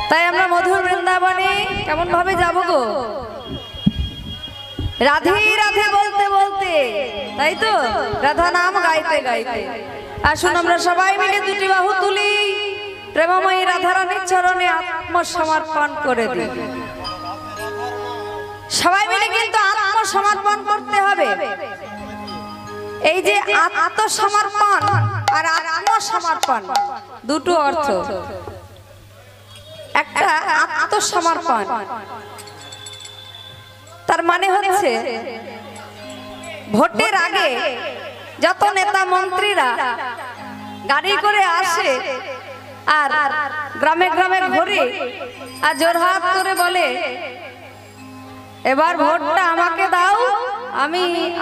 তাই আমরা মধুর বৃন্দাবনে কেমন ভাবে যাব গো? রাধে রাধে বলতে বলতে, তাই তো, রাধা নাম গাইতে গাইতে। আসুন আমরা সবাই মিলে দুটি বাহু তুলি, প্রেমময়ী রাধারানীর চরণে আত্মসমর্পণ করে দিই। সবাই মিলে কিন্তু আত্মসমর্পণ করতে হবে। এই যে আত্মসমর্পণ আর আত্মসমর্পণ দুটো অর্থ। একটা আত্মসমর্পণ তার মানে হচ্ছে ভোটের আগে যত নেতা মন্ত্রীরা গাড়ি করে আসে আর গ্রামে গ্রামে ঘুরে আর জোরহাত করে বলে, এবার ভোটটা আমাকে দাও,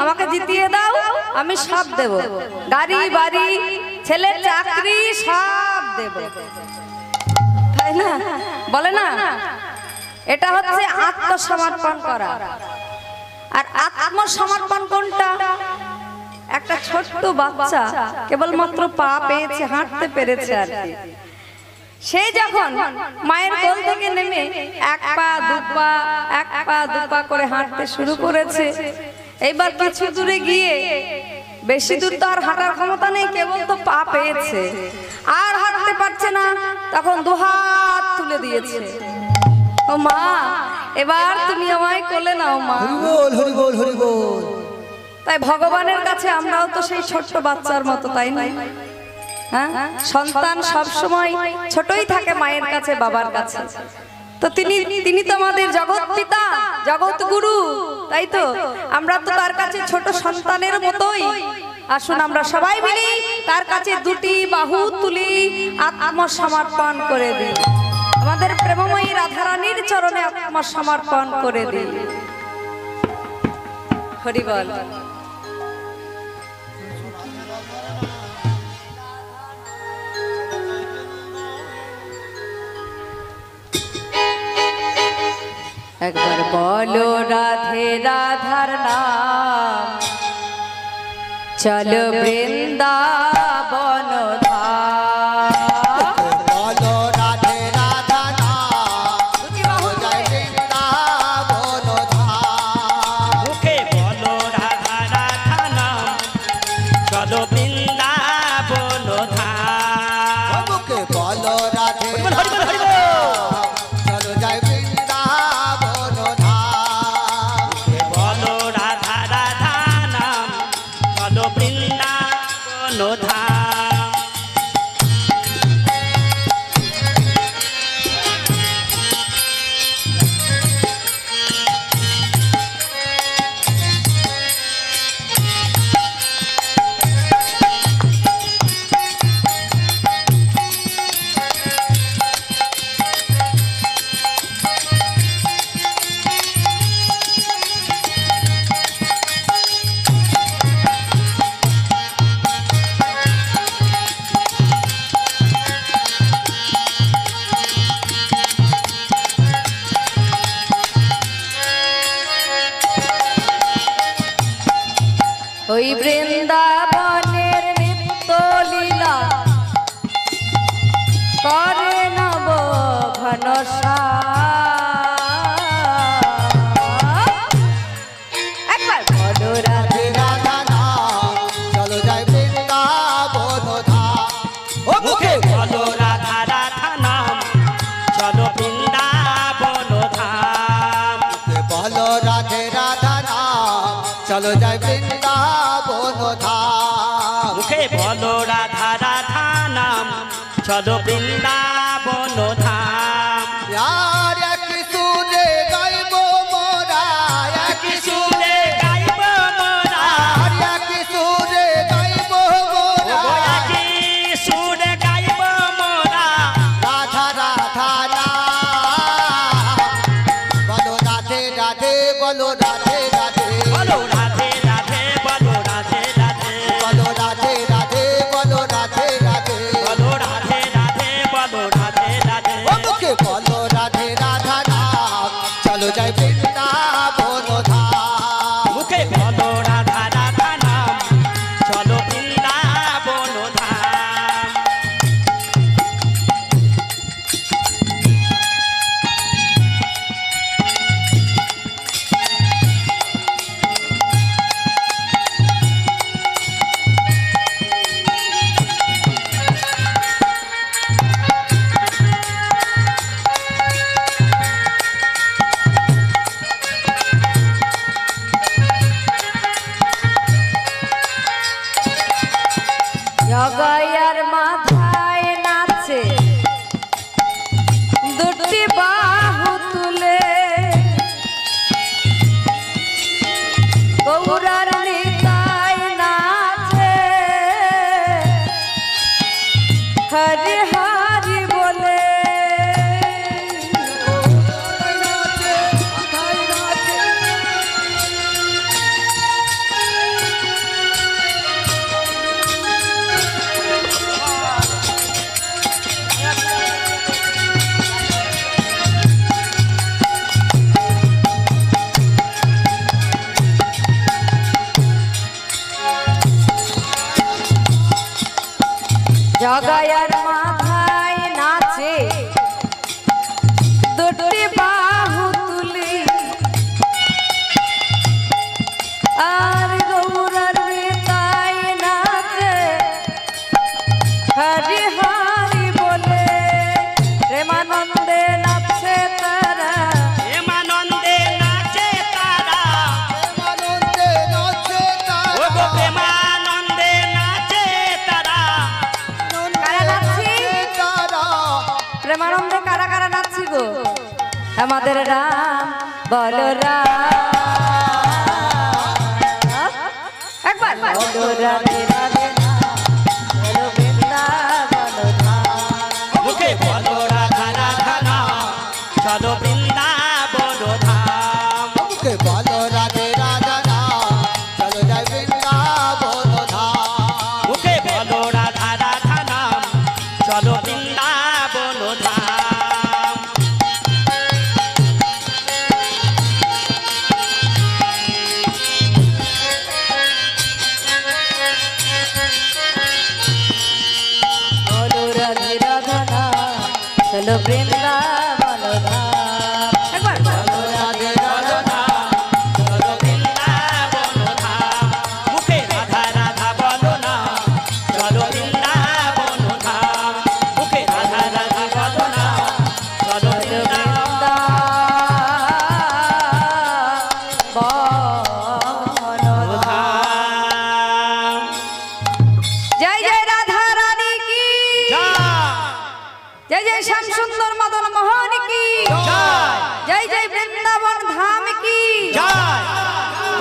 আমাকে জিতিয়ে দাও, আমি সব দেব, গাড়ি বাড়ি ছেলের চাকরি সব দেব, তাই না? বলে না, এটা হচ্ছে আত্মসমর্পণ করা। আর আত্মসমর্পণ কোনটা? একটা ছোট্ট বাচ্চা কেবলমাত্র পা পেয়েছে, হাঁটতে পেরেছে আর কি, সে যখন মায়ের কোল থেকে নেমে এক পা দু পা করে হাঁটতে শুরু করেছে, এইবার কিছু দূরে গিয়ে, বেশি দূর তো আর হাঁটার ক্ষমতা নেই, কেবল তো পা পেয়েছে, আর হাঁটতে পারছে না, তখন দুহাত তুলে দিয়েছে, ও মা এবার তুমি আমায় কোলে নাও মা। হরি বল হরি বল। তাই ভগবানের কাছে আমরাও তো সেই ছোট্ট বাচ্চার মতো, তাই না? হ্যাঁ, সন্তান সব সময় ছোটই থাকে মায়ের কাছে, বাবার কাছে। তো তিনি তো আমাদের জগৎ পিতা, জগৎ গুরু, তাই তো আমরা তো তার কাছে ছোট সন্তানের মতোই। আসুন আমরা সবাই মিলে তার কাছে দুটি বাহু তুলি, আত্মসমর্পণ করে দিই, আমাদের প্রেমময়ী রাধারানীর চরণে আত্মসমর্পণ করে দিই। হরি বল। একবার বলো রাধে রাধার নাম, চলো বৃন্দাবন ধাম। বলো রাধে রাধা নাম, চলো যাই বৃন্দাবন ধাম। মুখে বলো রাধা রাধা নাম, চলো বৃন্দাবন ধাম। মুখে বলো রাধে হরি বল, হরি বল, হরি বল। চলো যাই বৃন্দাবন ধাম। মুখে বলো রাধা রাধা নাম, চলো বৃন্দাবন ধাম। ওই বৃন্দাবনের নিত্য লীলা করে নব ঘনশ্যাম। একবার বলো রাধে রাধা নাম, চলো যাই বৃন্দাবন ধাম। ও মুখে বলো রাধা রাধা নাম, চলো বৃন্দাবন ধাম। মুখে বলো রাধে রাধা নাম, চলো যাই বৃন্দাবন ধাম। মুখে বলো রাধা রাধা নাম, চলো বৃন্দাবন ধাম। यार एक सुने गाइबो मोरा, एक সুরে গাইব মোরা, यार एक सुने गाइबो मोरा। কি সুরে গাইব মোরা। राधा राधा नाम, बोलो राधे राधे, बोलो राधे राधे, বলো রাধে রাধে, বলো রাধে রাধে, बोलो राधे राधे, बोलो राधे राधे। বলো রাধে রাধে, বলো রাধে রাধে। ओ প্রেমানন্দে নাচছে তারা, প্রেমানন্দে নাচে তারা, প্রেমানন্দে নাচে ও গো তারা, প্রেমানন্দে নাচে তারা। কারা নাচছি? তারা প্রেমানন্দে কারা কারা নাচছি গো? আমাদের রাম বলরাম, একবার বলো রাধে রাধে বলো বৃন্দাবন ধাম। মুখে বলো রাধা রাধা নাম, চলো বৃন্দাবন ধাম। মুখে বলো রাধে রাধা নাম, চলো যাই বৃন্দাবন ধাম। মুখে বলো রাধা রাধা নাম, চলো বৃন্দাবন ধাম। বলো রাধে রাধা নাম চলো বৃন্দাবন ধাম। একবার বলো রাধে রাধা নাম, চলো বৃন্দাবন ধাম। মুখে রাধা রাধা বলো না, চলো বৃন্দাবন ধাম। মুখে রাধা রাধা বলো না, চলো বৃন্দাবন বৃন্দাবন ধাম। ধাম। জয় জয় রাধা রানী কি, জয় জয় জয় শ্যাম সুন্দর মদন মোহন কি, জয় জয় জয় বৃন্দাবন ধাম কি, জয়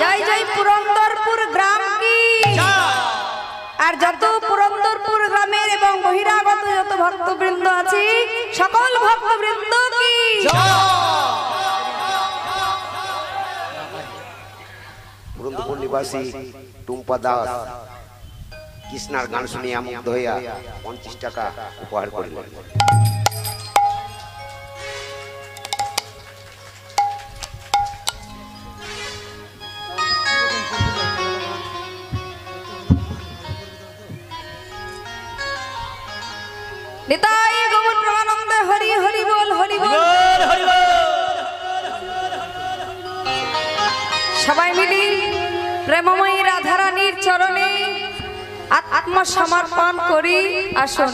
জয় জয় পুরন্দরপুর গ্রাম কি। জয়। আর যত পুরন্দরপুর গ্রামের এবং বহিরাগত যত ভক্তবৃন্দ আছে সকল ভক্তবৃন্দ কি। পুরন্দরপুর নিবাসী টুম্পা দাস কৃষ্ণার গান শুনিয়া মুগ্ধ হইয়া 50 টাকা উপহার করিলেন। নিতাই গৌর প্রেমানন্দে হরি হরি বল হরি বল। হরি হরি বল। সবাই মিলি প্রেমময়ী রাধারানীর চরণে আত্মসমর্পণ করি। আসুন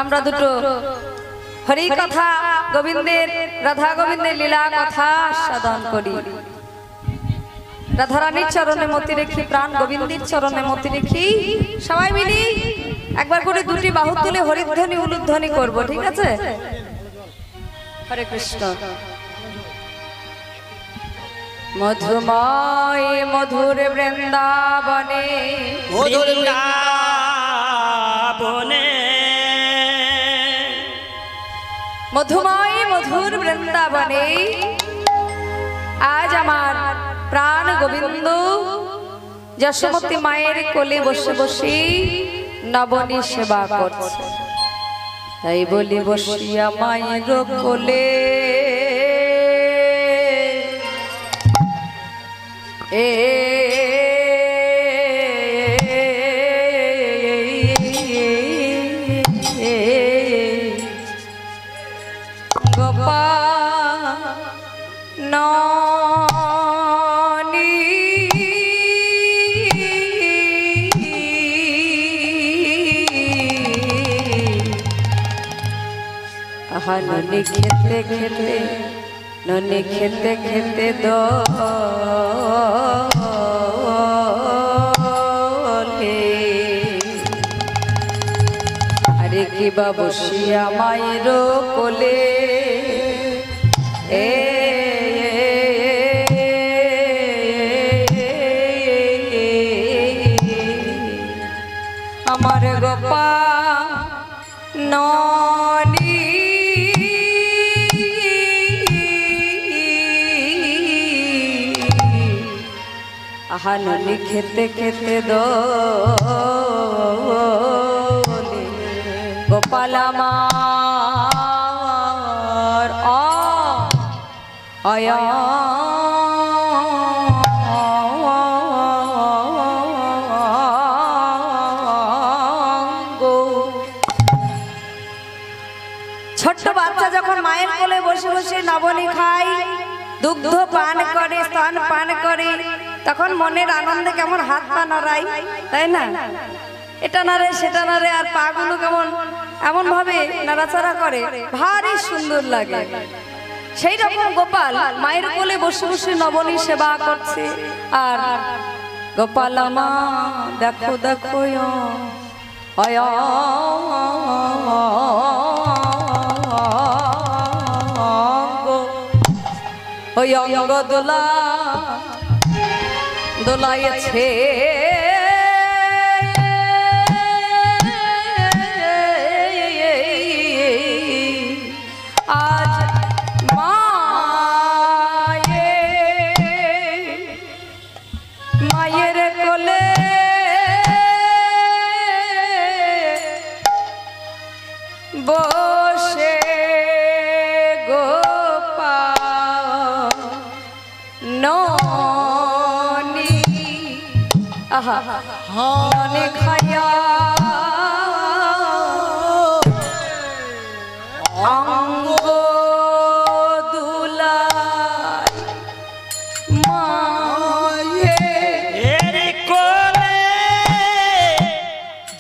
আমরা দুটো হরি কথা গোবিন্দের রাধা গোবিন্দের লীলা কথা সাধন করি। রাধারানীর চরণে মতি রেখি, প্রাণ গোবিন্দের চরণে মতি রেখি সবাই মিলি একবার করে দুটি বাহু তুলে হরিধ্বনি উলুধ্বনি করব, ঠিক আছে? হরে কৃষ্ণ। মধুময় মধুর বৃন্দাবনে, মধুর বৃন্দাবনে, মধুময় মধুর বৃন্দাবনে আজ আমার প্রাণ গোবিন্দ যশোমতী মায়ের কোলে বসে বসে নবনী সেবা করছে। তাই বলি বসিয়া মায়ের কোলে এ ননি খেতে খেতে ননি খেতে খেতে দোলে আরে কি বাবুসিয়া মায়ের কোলে এ আমার গোপা ননি আহা ননি খেতে খেতে দোলে গোপাল আমার আয়া ছোট্ট বাচ্চা যখন মায়ের কোলে বসে বসে নবনী খায়, দুগ্ধ পান করে, স্তন পান করে, তখন মনের আনন্দে কেমন হাত পা নাড়াই, তাই না? এটা নাড়ে সেটা নাড়ে, আর পা গুলো কেমন এমন ভাবে নাড়াচাড়া করে, ভারী সুন্দর লাগে। সেই রকম গোপাল মায়ের কোলে বসে বসে নবনী সেবা করছে। আর গোপাল মা দেখো দেখো ওই অঙ্গ দোলা দোলাইছে আজ মায়ের কোলে বসে গোপাল ননি আহা ননি খায়া অঙ্গ দুলাই এর কোলে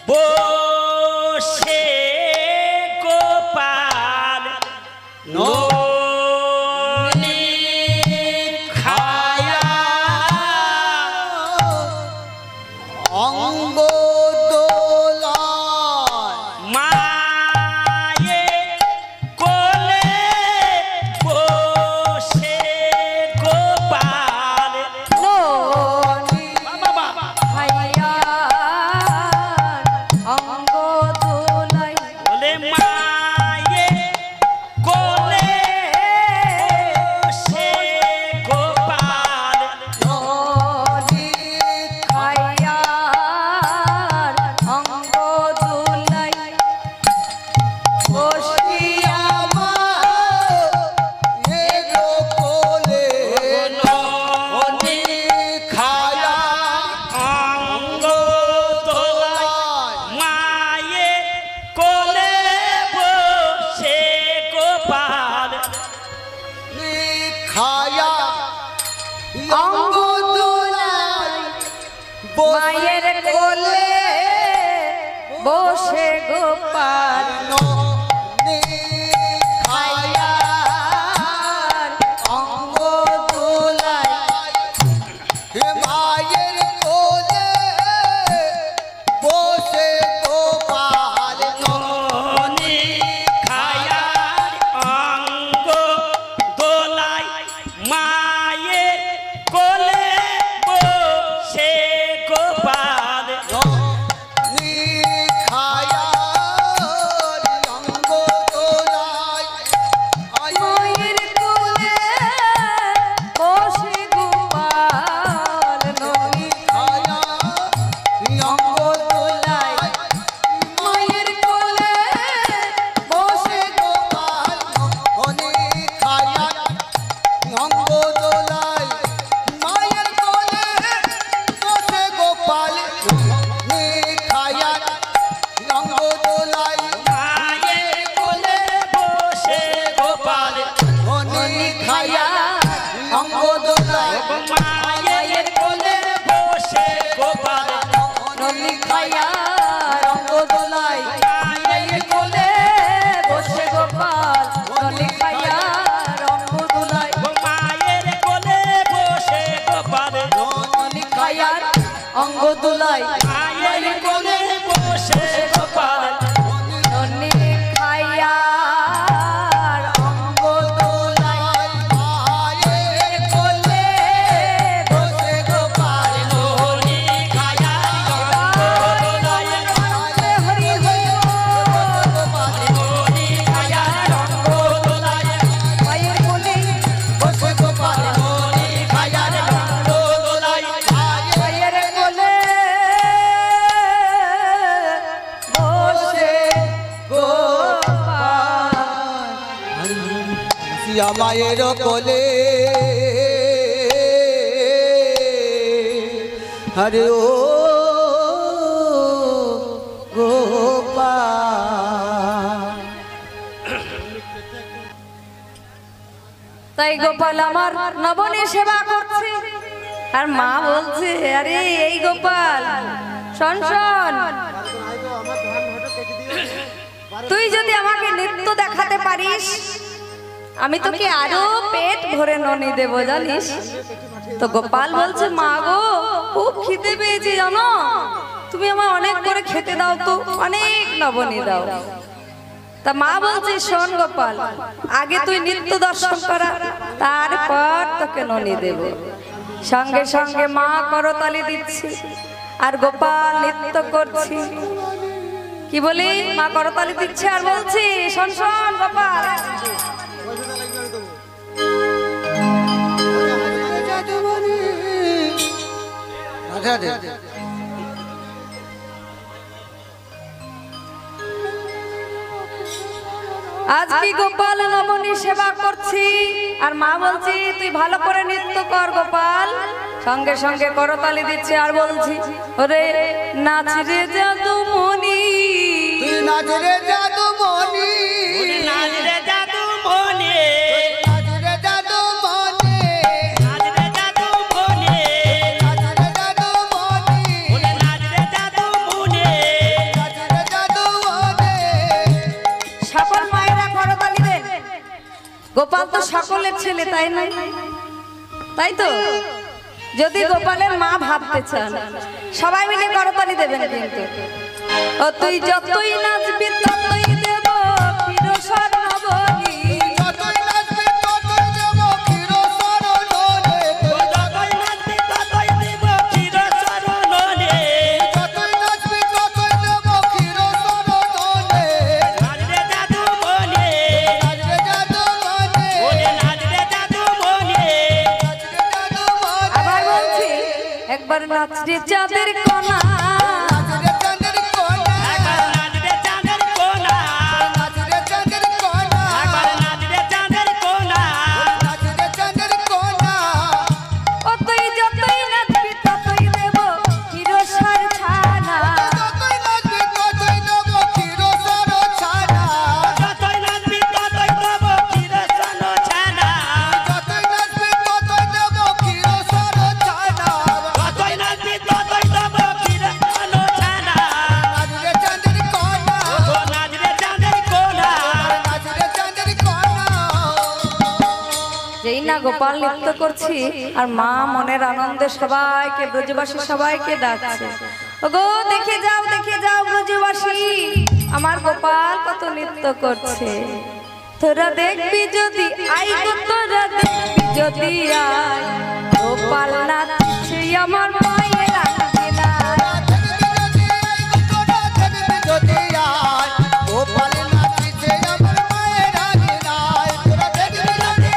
বসে গোপাল ননি খায়া অঙ্গ দোলায় মায়ে কোলে বসে গোপাল ননি বাবা খাইয়া অঙ্গ দুলাই বলে মায়ে কোলে বসে গোপাল ননি খাইয়া অঙ্গ দুলাই বসিয়া কোলে ননি খায়া অঙ্গ দোলায় মায়ে কোলে বসে গোপাল খায়া অঙ্গ দোলায় মায়ের কোলে বসে গোপাল খায়া অঙ্গ দোলায় মায়ের কোলে বসে গোপাল ননি খায়ার অঙ্গ দোলায় মায়ে কোলে বসে গোপাল খায়া অঙ্গ দোলায় মায়ের কোলে বসে গোপাল ননি খায়া অঙ্গ দোলায় মায়ের কোলে বসে গোপাল অনেক খায়া অঙ্গ দোলায় মায়ের কোলে বসে গোপাল খায়া অঙ্গ দোলায় মায়ের কোলে বসে গোপাল অনেক খায়া অঙ্গ দোলায় মায়ের কোলে বসে গোপাল ননি খাইয়া অঙ্গ দোলাই মায়ের কোলে বসে গোপাল ননি খাইয়া অঙ্গ দোলাই মায়ের কোলে বসে গোপাল ননি খাইয়া অঙ্গ দোলাই মায়ের কোলে বসে গোপাল ননি খাইয়া অঙ্গ দোলাই মায়ের কোলে বসে গোপাল ননি খায়া হরি হরি ননি খায়া রঙ্গ দোলায় মায়ের কোলে বসে গোপাল ননি খায়া রঙ্গ দোলায় মায়ের কোলে বসে গোপাল সিয়া মায়ের কোলে হরে ও গোপাল তাই গোপাল আমার নবনী সেবা করছে। আর মা বলছে, আরে এই গোপাল শোন শোন, তুই যদি আমাকে নৃত্য দেখাতে পারিস আমি তোকে আরো পেট ভরে ননি দেবো জানিস। তো গোপাল বলছে মা গো খুব খিদে পেয়েছি জানো, তুমি আমায় অনেক করে খেতে দাও তো, অনেক নবনী দাও। তা মা বলছে শোন গোপাল, আগে তুই নৃত্য দর্শন করা, তারপর তোকে ননি দেব। সঙ্গে সঙ্গে মা করতালি দিচ্ছে আর গোপাল নৃত্য করছে। কি বলি, মা করতালি দিচ্ছে আর বলছি শোন শোন গোপাল, আজ কি গোপাল নবনী সেবা করছি আর মা বলছি তুই ভালো করে নৃত্য কর গোপাল। সঙ্গে সঙ্গে করতালি দিচ্ছে আর বলছি ওরে নাচ রে জাদুমণি, তুই নাচ রে জাদুমণি, নাচ রে জাদুমণি, নাচ রে জাদুমণি, নাচ রে জাদুমণি, নাচ রে জাদুমণি, নাচ রে জাদুমণি। নাচ রে জাদুমণি। সকল মায়েরা করতালি দেন। গোপাল তো সকলের ছেলে তাই না, তাই তো? যদি গোপালের মা ভাবতে চান সবাই মিলে করতালি দেবেন কিন্তু। ও তুই যতই নাচবি ততই দেব ক্ষীরসর নবনী, যতই নাচবি ততই দেব ক্ষীরসরণে, যতই নাচবি ততই দেব ক্ষীরসরণে, যতই নাচবি ততই দেব ক্ষীরসরণে। নাচ রে জাদুমণি, নাচ রে জাদুমণি, নাচ রে জাদুমণি। নাচ রে জাদুমণি। আবার বলছি একবার নাচ রে চাঁদের কোনা, নাচ রে চাঁদের কোনা, একবার নাচ রে চাঁদের কোনা, নাচ রে চাঁদের কোনা, একবার নাচ রে চাঁদের কোনা। নাচ রে চাঁদের কোনা। ও তুই যতই নাচবি ততই দেব ক্ষীরসর ছানা, যতই নাচবি ততই দেব ক্ষীরসর ছানা, যতই নাচবি ততই দেব ক্ষীরসর ছানা, যতই নাচবি ততই দেব ক্ষীরসর ছানা। যতই নাচবি ততই দেব ক্ষীরসর ছানা। নাচ রে চাঁদের কোনা, ও নাচ রে চাঁদের কোনা। নাচ রে চাঁদের কোনা। যেই না গোপাল নৃত্য করছি আর মা মনের আনন্দে সবাইকে ব্রজবাসী সবাইকে ডাকছে, ওগো দেখে যাও ব্রজবাসী আমার গোপাল কত নৃত্য করছে। তোরা দেখবি যদি আই গো, তোরা দেখবি যদি আয়, গোপাল নাচছে আমার মায়ের আঙ্গিনা। দেখবি যদি আই গো তোরা, দেখবি যদি আয়, গোপাল নাচিছে আমার মায়ের আঙিনায়। তোরা দেখবি যদি,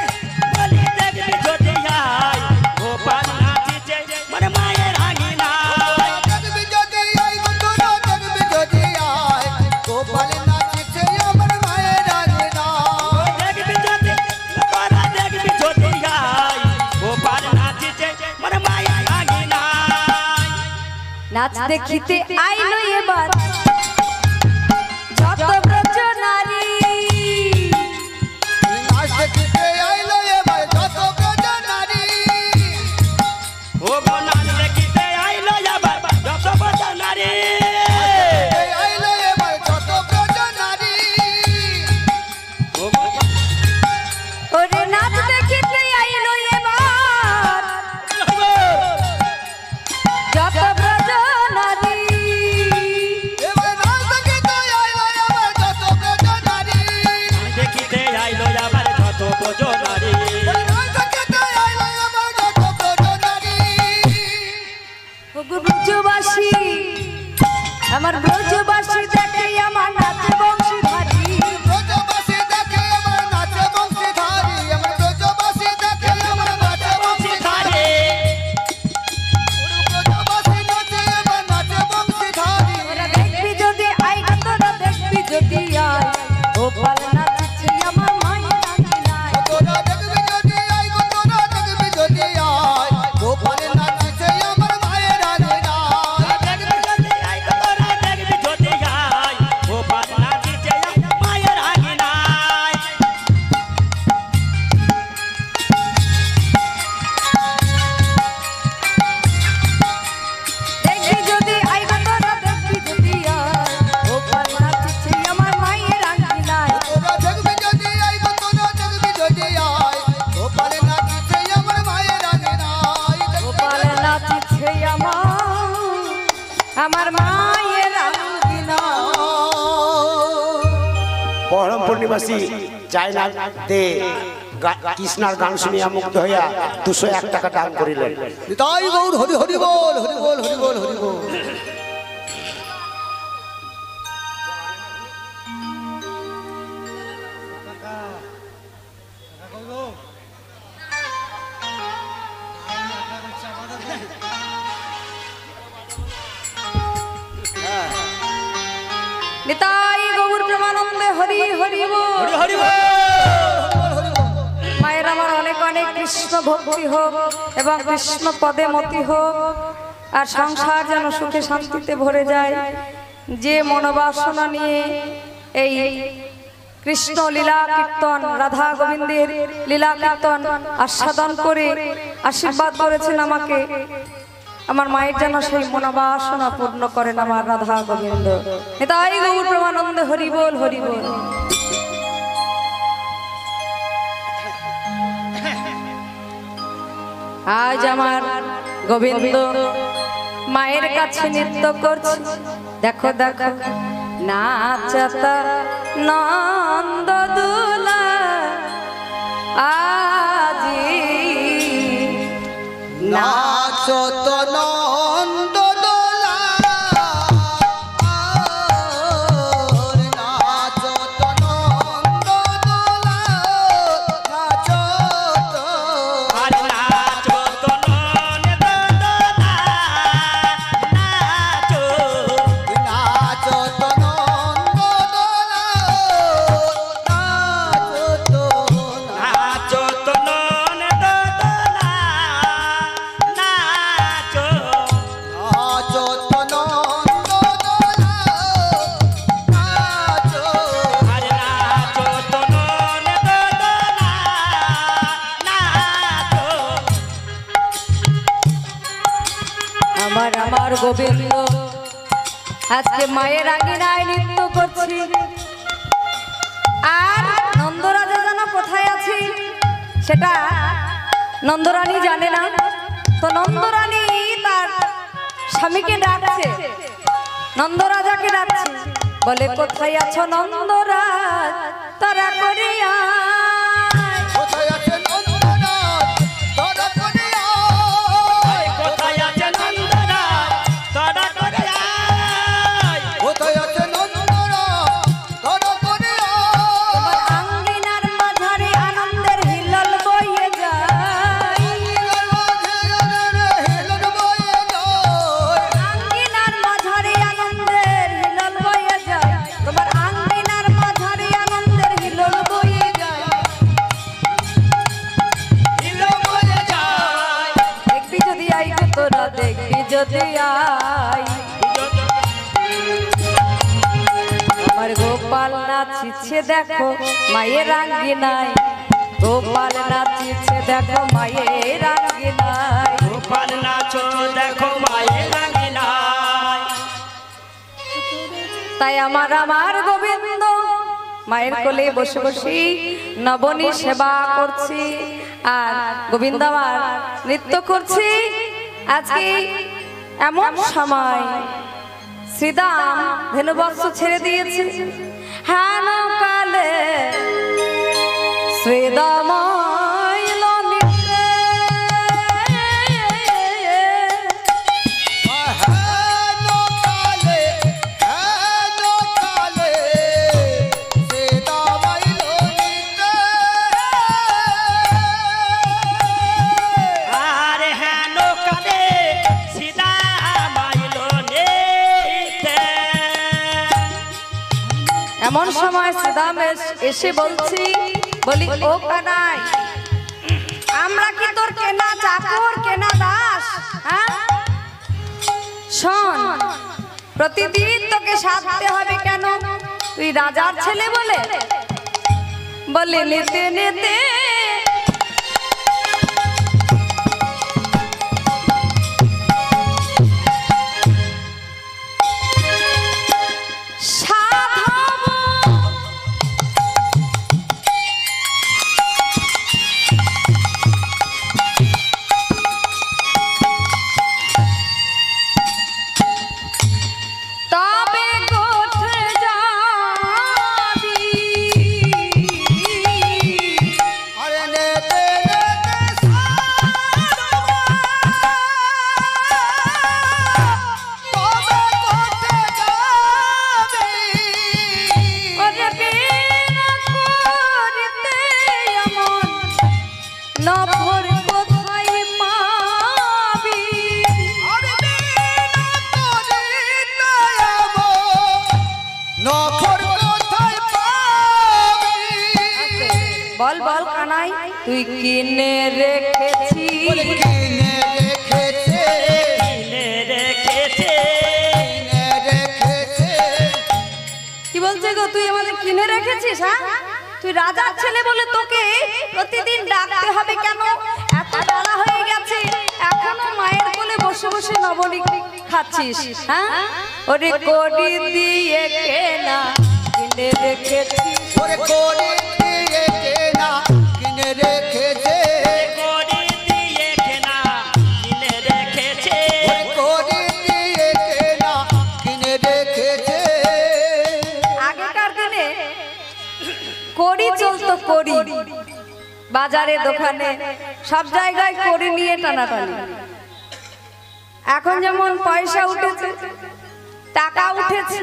বলি দেখবি যদি আয়, গোপাল নাচিছে মানে মায়ের আঙিনায়। দেখবি যদি আই গো তোরা, দেখবি যদি আয়, গোপাল নাচিছে আমার মায়ের আঙিনায়। দেখবি যদি তোরা দেখবি যদি আয়, গোপাল নাচিছে মানে মায়ের আঙিনায়। নাচ দেখিতে আইলো এবার যত ব্রজ নারী, নাচ দেখিতে আইলো এবার যত ব্রজ নারী, ও গো নাচ দেখিতে আইলো আবার যত ব্রজ নারী। আইলো এবার যত ব্রজ নারী। ও গো ওরে নাচ দেখিতে আইলো এবার যত ব্রজ নারী, এবার আমার মায়ের আঙ্গিনা। বহরমপুর নিবাসী চায়নাতে কৃষ্ণার গান শুনিয়া মুগ্ধ হইয়া 201 টাকা দান করিলেন। তাই গৌর হরি হরি বল, হরি বল, হরি বল, হরি বল। নিতাই গৌর প্রেমানন্দে হরি হরি বল। হরি বল। মায়ের আমার অনেক অনেক কৃষ্ণ ভক্তি হোক এবং কৃষ্ণ পদে মতি হোক, আর সংসার যেন সুখে শান্তিতে ভরে যায়। যে মনোবাসনা নিয়ে এই কৃষ্ণ লীলা কীর্তন, রাধা গোবিন্দের লীলা কীর্তন আস্বাদন করে আশীর্বাদ করেছেন আমাকে, আমার মায়ের যেন সেই মনোবাসনা পূর্ণ করেন আমার রাধা গোবিন্দ। নিতাই গৌর প্রেমানন্দে হরি বল, হরি বল। আজ আমার গোবিন্দ মায়ের কাছে নৃত্য করছে। দেখো দেখো নাচতা নন্দ দুলা আজি নাচত নন্দ দোলা, নাচত নন্দ দোলা, নাচত। আরে নাচো তো নন্দ দোলা, নাচো। নাচত নন্দ দোলা, নাচত। নাচো তো নন্দ দোলা, নাচো। নাচত নন্দ দোলা, নাচত। আরে নাচো তো নন্দ দোলা, নাচো। আমার আমার গোবিন্দ আজকে মায়ের আঙিনায় নৃত্য করছি। আর নন্দরাজা যেন কোথায় আছি সেটা নন্দরানী জানে না। তো নন্দরানী তার স্বামীকে ডাকছে, নন্দরাজাকে ডাকছে, বলে কোথায় আছো নন্দরাজ, তারা করিয়া কোথায় আছে নন্দনাথ, তারা করে আয়। কোথায় আছে নন্দরাজ, তারা করে আয়। কোথায় আছে নন্দনাথ, তারা করে আয়। আঙ্গিনার মাঝারে আনন্দের হিল্লোল বইয়ে যায়। হেলন বয়ে যায়। আঙ্গিনার মাঝারে আনন্দের হিল্লোল বইয়ে যায়। তোমার আঙ্গিনার মাঝারে আনন্দের হিল্লোল বইয়ে যায়। হিলো বয়ে যায়। দেখবি যদি আই গো তোরা, দেখবি যদি আই, আমার গোপাল নাচিছে দেখো মায়ের আঙ্গিনায়, গোপাল নাচিছে দেখো মায়ের আঙ্গিনায়। গোপাল নাচো দেখো মায়ের আঙিনায়। তাই আমার আমার গোবিন্দ মায়ের কোলে বসে বসে নবনী সেবা করছি, আর গোবিন্দ আমার নৃত্য করছি। আজকে এমন সময় শ্রীদাম ধেনুবস্ত্র ছেড়ে দিয়েছে। হেন কালে শ্রীদাম এলো নিতে। হেন কালে, হেন কালে, সীতা মাইল নিতে। আরে হেন কালে সীতা মাইল নিতে। এমন সময় শ্রীদাম এসে বলছি, বলি ও কানাই, আমরা কি তোর কেনা চাকর, কেনা দাস? হ্যাঁ, শোন, প্রতিদিন তোকে সাধতে হবে কেন? তুই রাজার ছেলে বলে? বলে নিতে নিতে নভর কোথায় পাবি আর বিনা তোরে দয়াবো নখর কোথায় পাবি বল বল কানাই তুই কিনে রেখেছিস বলে কিনে রেখেছে কিনে রেখেছে কিনে রেখেছে কি বলছে গো তুই আমাদের কিনে রেখেছিস হ্যাঁ তুই রাজার ছেলে বলে তোকে প্রতিদিন ডাকতে হবে কেন এত বেলা হয়ে গেছে এখনো মায়ের কোলে বসে বসে নবনীত খাচ্ছিস হ্যাঁ ওরে কোড়ি দিয়ে কেনা কিনে রেখেছিস ওরে কোড়ি দিয়ে কেনা কিনে রেখেছে কোড়ি দিয়ে কেনা কিনে রেখেছে ওরে কোড়ি দিয়ে কেনা কিনে রেখেছে আগেকার দিনে কড়ি চলতো কড়ি বাজারে দোকানে সব জায়গায় কড়ি নিয়ে টানাটানি এখন যেমন পয়সা উঠেছে টাকা উঠেছে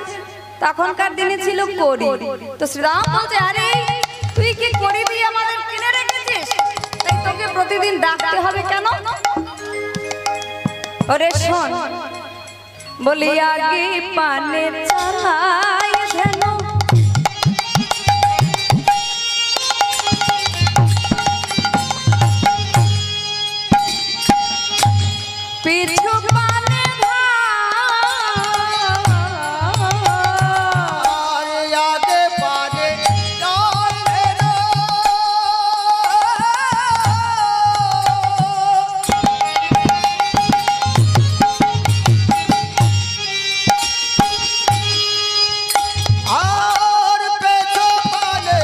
তখনকার দিনে ছিল কড়ি তো শ্রীরাম বলছে আরে তুই কি কড়ি দিয়ে আমাদের কিনে রেখেছিস তাই তোকে প্রতিদিন ডাকতে হবে কেন ওরে শোন বলি আগে পানে চালাই যেন পিছু পানে আর আগে পারে ডালে রে আর পেছো পালে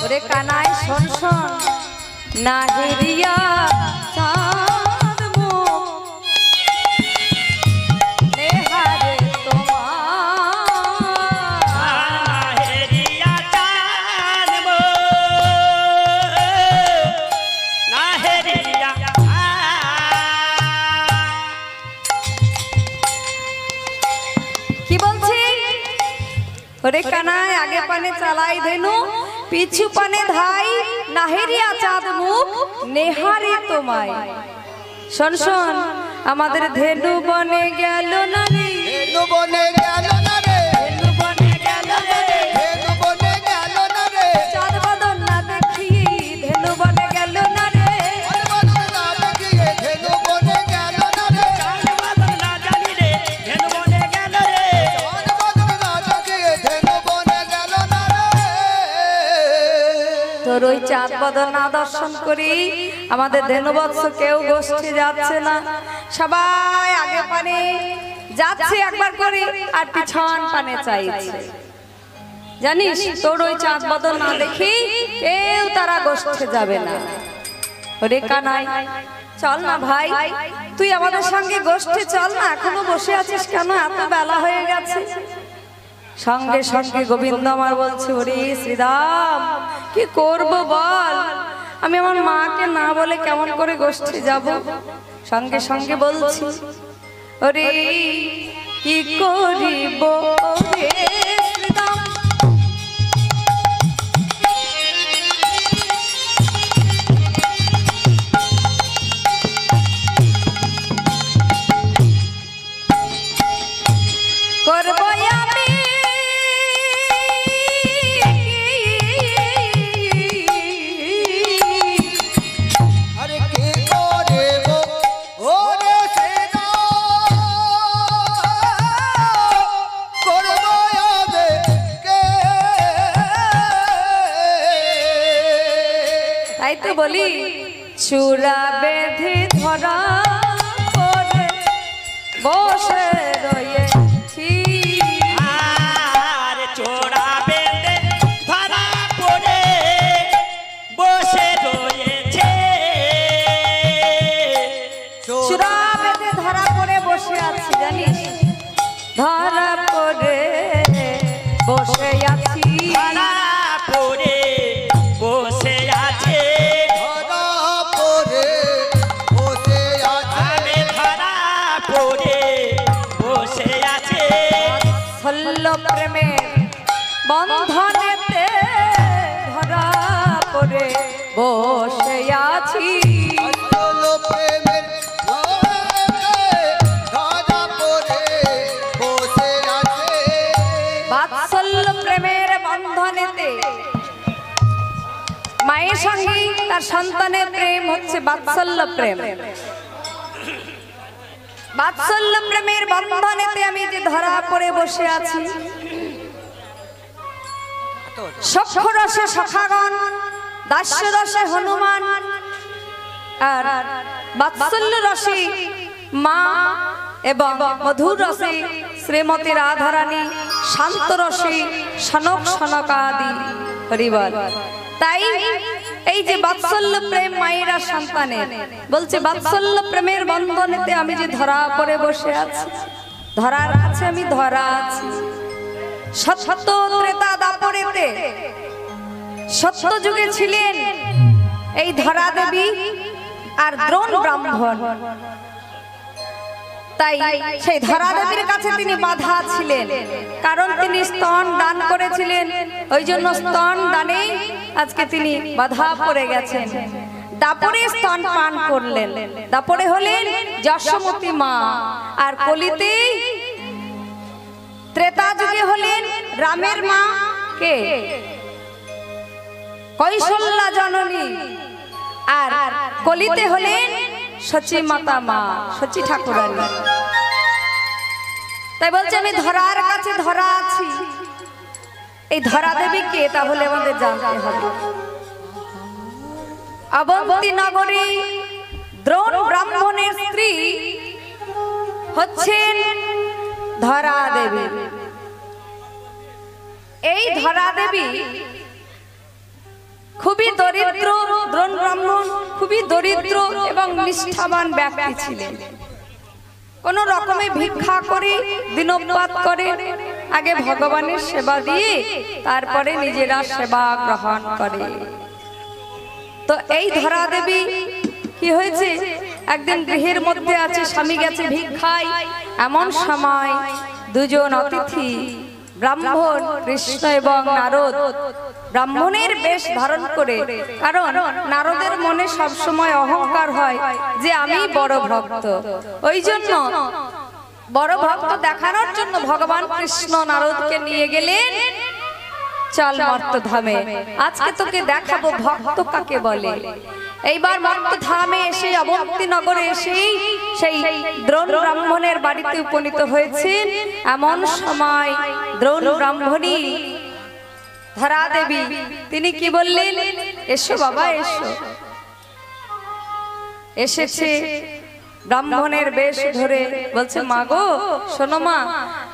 ওরে কানাই শোন শোন না হেরিয়া চাঁদ মুখ নেহারে তোমার নাহেরিয়া জানবো নাহেরিয়া কি বলছি ওরে কানাই আগে পানে চালাই ধেনু পিছু পানে ধাই নাহেরিয়া চাঁদ মুখ নেহারে তোমায় শোন শোন আমাদের ধেনু বনে গেল না রে ধেনু বনে গেল না রে ধেনু বনে গেল রে ধেনু বনে গেল না রে চাঁদ বদন না দেখি ধেনু বনে গেল না রে বদন না দেখিয়ে ধেনু বনে গেল না রে বাদল না জানি রে ধেনু বনে গেল রে বদন না দেখিয়ে ধেনু বনে গেল না রে তোর ওই চাঁদ বদন না দর্শন করি আমাদের ধেনুবৎস কেউ গোষ্ঠী যাচ্ছে না সবাই আগে পানে যাচ্ছে একবার করে আর পিছন পানে চাইছে জানিস তোর ওই চাঁদ বদন না দেখি কেউ তারা গোষ্ঠী যাবে না ওরে কানাই চল না ভাই তুই আমাদের সঙ্গে গোষ্ঠী চল না এখনো বসে আছিস কেন এত বেলা হয়ে গেছে সঙ্গে সঙ্গে গোবিন্দ আমার বলছে ওরে শ্রীরাম কি করব বল আমি আমার মাকে না বলে কেমন করে গোষ্ঠী যাব সঙ্গে সঙ্গে বলছি ওরে কি করিব ওরে শ্রীরাম করব আমি আরে কে করে গো ওরে সেনা করব আবে কে তাই তো বলি চূড়া বেঁধে ধরা করে বসে রয়েছি আর চোরা বেঁধে ধরা পড়ে বসে রয়েছে চূড়া বেঁধে ধরা পড়ে বসে আছি জানিস ধরা পড়ে বসে আছি ধরা পড়ে বসে আছে ধরা পড়ে বসে আছে আমি ধরা পড়ে বসে আছে সল্ল প্রেমের বন্ধনেতে বসে আছি। আসল প্রেমের ধরা পড়ে বসে আছে। বাৎসল্য প্রেমের বন্ধনেতে মায়ের সঙ্গে তার সন্তানের প্রেম হচ্ছে বাৎসল্য প্রেম। বাৎসল্য প্রেমের বন্ধনেতে আমি যে ধরা পড়ে বসে আছি। সখ্য রসে সখাগণ, দাস্য রসে হনুমান, আর বাৎসল্য রসে মা এবং মধুর রসে শ্রীমতী রাধারানী, শান্ত রসে সনক সনকাদি। হরিবল। তাই এই যে বাৎসল্য প্রেম মায়েরা সন্তানের, বলছে বাৎসল্য প্রেমের বন্ধনেতে আমি যে ধরা পড়ে বসে আছি। ধরার কাছে আমি ধরা আছি। সত্য ত্রেতা দাপরেতে সত্য যুগে ছিলেন এই ধরা দেবী আর দ্রোণ ব্রাহ্মণ। তাই সেই ধরা দেবীর কাছে তিনি বাধা ছিলেন, কারণ তিনি স্তন দান করেছিলেন। ওই জন্য স্তন দানে আজকে তিনি বাধা পড়ে গেছেন। দাপরে স্তন পান করলেন। দাপরে হলেন যশোমতী মা, আর কলিতে ত্রেতা যুগে হলেন রামের মা কে? কৌশল্যা জননী। আর কলিতে হলেন সচী মাতা মা, সচী ঠাকুরানী। তাই বলছে আমি ধরার কাছে ধরা আছি। এই ধরা দেবী কে তাহলে আমাদের জানতে হবে। অবন্তী নগরী দ্রোণ ব্রাহ্মণের স্ত্রী হচ্ছেন ধরা দেবী। এই ধরা দেবী খুবই দরিদ্র, দ্রোণ ব্রাহ্মণ খুবই দরিদ্র এবং নিষ্ঠাবান ব্যক্তি ছিলেন। কোন রকমে ভিক্ষা করে দিনপাত করে, আগে ভগবানের সেবা দিয়ে তারপরে নিজেরা সেবা গ্রহণ করে। তো এই ধরা দেবী কি হয়েছে, একদিন গৃহের মধ্যে আছে, স্বামী গেছে ভিক্ষায়। এমন সময় দুজন অতিথি ব্রাহ্মণ, কৃষ্ণ এবং নারদ, ব্রাহ্মণের বেশ ধারণ করে, কারণ নারদের মনে সব সময় অহংকার হয় যে আমি বড় ভক্ত। ওই জন্য বড় ভক্ত দেখানোর জন্য ভগবান কৃষ্ণ নারদকে নিয়ে গেলেন, চল মর্তধামে, আজকে তোকে দেখাবো ভক্ত কাকে বলে। এইবার মর্তধামে এসে অবন্তী নগরে এসে সেই দ্রোণ ব্রাহ্মণের বাড়িতে উপনীত হয়েছেন। এমন সময় দ্রোণ ব্রাহ্মণী ধরা দেবী তিনি কি বললেন, এসো বাবা এসো। এসেছে ব্রাহ্মণের বেশ ধরে, বলছে মা গো শোনো মা,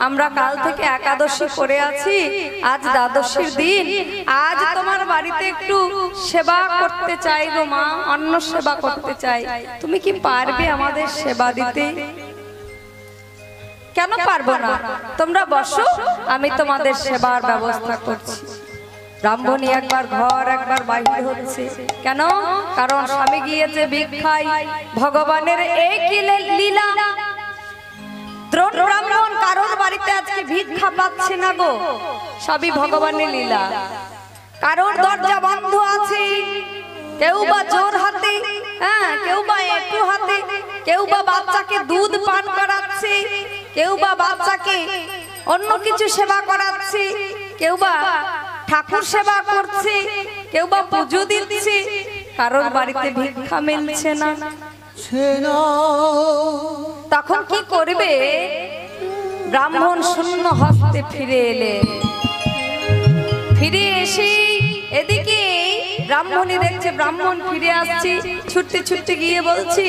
আমরা কাল থেকে একাদশী করে আছি, আজ দ্বাদশীর দিন, আজ তোমার বাড়িতে একটু সেবা করতে চাই গো মা, অন্ন সেবা করতে চাই, তুমি কি পারবে আমাদের সেবা দিতে? কেন পারবো না, তোমরা বসো, আমি তোমাদের সেবার ব্যবস্থা করছি। ব্রাহ্মণী একবার ঘর একবার বাহির হচ্ছে, কেন? কারণ স্বামী গিয়েছে ভিক্ষায়। ভগবানের এই কি লীলা, দ্রোণ ব্রাহ্মণ কারোর বাড়িতে আজকে ভিক্ষা পাচ্ছে না গো, সবই ভগবানের লীলা। কারোর দরজা বন্ধ আছে, কেউ বা জোর হাতে, কেউ বা একটু হাতে, কেউ বা বাচ্চাকে দুধ পান করাচ্ছে, কেউ বা বাচ্চাকে অন্য কিছু সেবা করাচ্ছে, কেউ বা ঠাকুর সেবা করছে, কেউ বা পুজো দিচ্ছে, কারোর বাড়িতে ভিক্ষা মিলছে না। তখন কি করবে? ব্রাহ্মণ শূন্য হস্তে ফিরে এলে। ফিরে এসে এদিকে ব্রাহ্মণী দেখছে ব্রাহ্মণ ফিরে আসছে, ছুটতে ছুটতে গিয়ে বলছি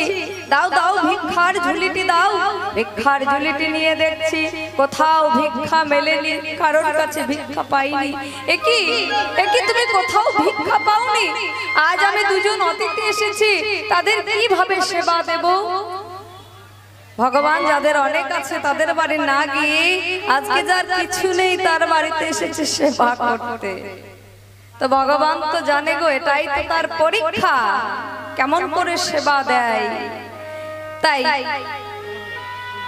দাও দাও ভিক্ষার ঝুলিটি দাও। ভিক্ষার ঝুলিটি নিয়ে দেখছি কোথাও ভিক্ষা মেলেনি, কারোর কাছে ভিক্ষা পাইনি। একই একই তুমি কোথাও ভিক্ষা পাওনি? আজ আমি দুজন অতিথি এসেছি, তাদের কিভাবে সেবা দেব? ভগবান যাদের অনেক আছে তাদের বাড়ি না গিয়ে আজকে যার কিছু নেই তার বাড়িতে এসেছে সেবা করতে। তো ভগবান তো জানে গো, এটাই তো তার পরীক্ষা, কেমন করে সেবা দেয়। তাই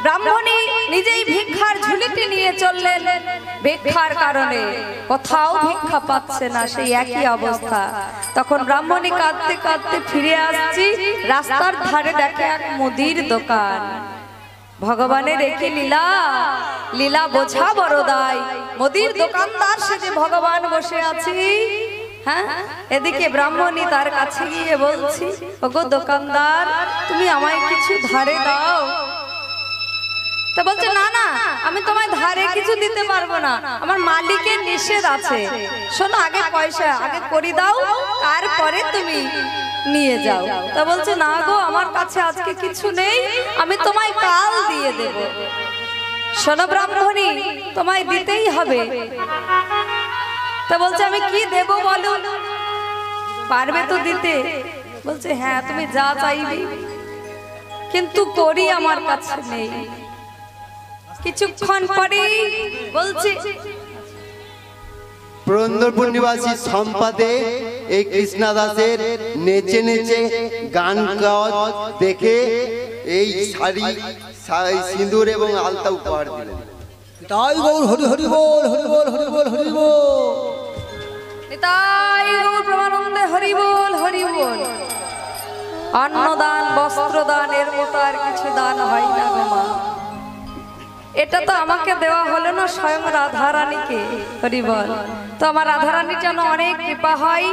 ব্রাহ্মণী নিজেই ভিক্ষার ঝুলিটি নিয়ে চললেন। ভিক্ষার কারণে কোথাও ভিক্ষা পাচ্ছে না, সেই একই অবস্থা। তখন ব্রাহ্মণী কাঁদতে কাঁদতে ফিরে আসছি, রাস্তার ধারে দেখে এক মুদির দোকান। ভগবানের একই লীলা, লীলা বোঝা বড় দায়। মুদির দোকানদার সেজে ভগবান বসে আছি। হ্যাঁ, এদিকে ব্রাহ্মণী তার কাছে গিয়ে বলছি, ওগো দোকানদার, তুমি আমায় কিছু ধারে দাও। তা বলছে, না না, আমি তোমায় ধারে কিছু দিতে পারবো না, আমার মালিকের নিষেধ আছে। শোনো, আগে পয়সা আগে করি দাও, তারপরে তুমি নিয়ে যাও। তা বলছে, না গো, আমার কাছে আজকে কিছু নেই, আমি তোমায় কাল দিয়ে দেব। শোনো ব্রাহ্মণী, তোমায় দিতেই হবে। তা বলছে, আমি কি দেব বলো, পারবে তো দিতে? বলছে, হ্যাঁ, তুমি যা চাইবে, কিন্তু করি আমার কাছে নেই। কিছুক্ষণ পরে বলছে, পুরন্দরপুর নিবাসী সম্পাদে এই কৃষ্ণা দাসের নেচে নেচে গান গাওয়া দেখে এই শাড়ি সিঁদুর এবং আলতা উপহার দিলেন। তাই গৌর হরি হরি বল, হরি বল, হরি বল, হরি বল। নিতাই গৌর প্রেমানন্দে হরি বল, হরি বল। অন্নদান, বস্ত্রদান, এর মতো আর কিছু দান হয় না গো মা। এটা তো আমাকে দেওয়া হলো না, স্বয়ং রাধারানীকে। হরি বল। তো আমার রাধারানীর জন্য অনেক কৃপা হয়।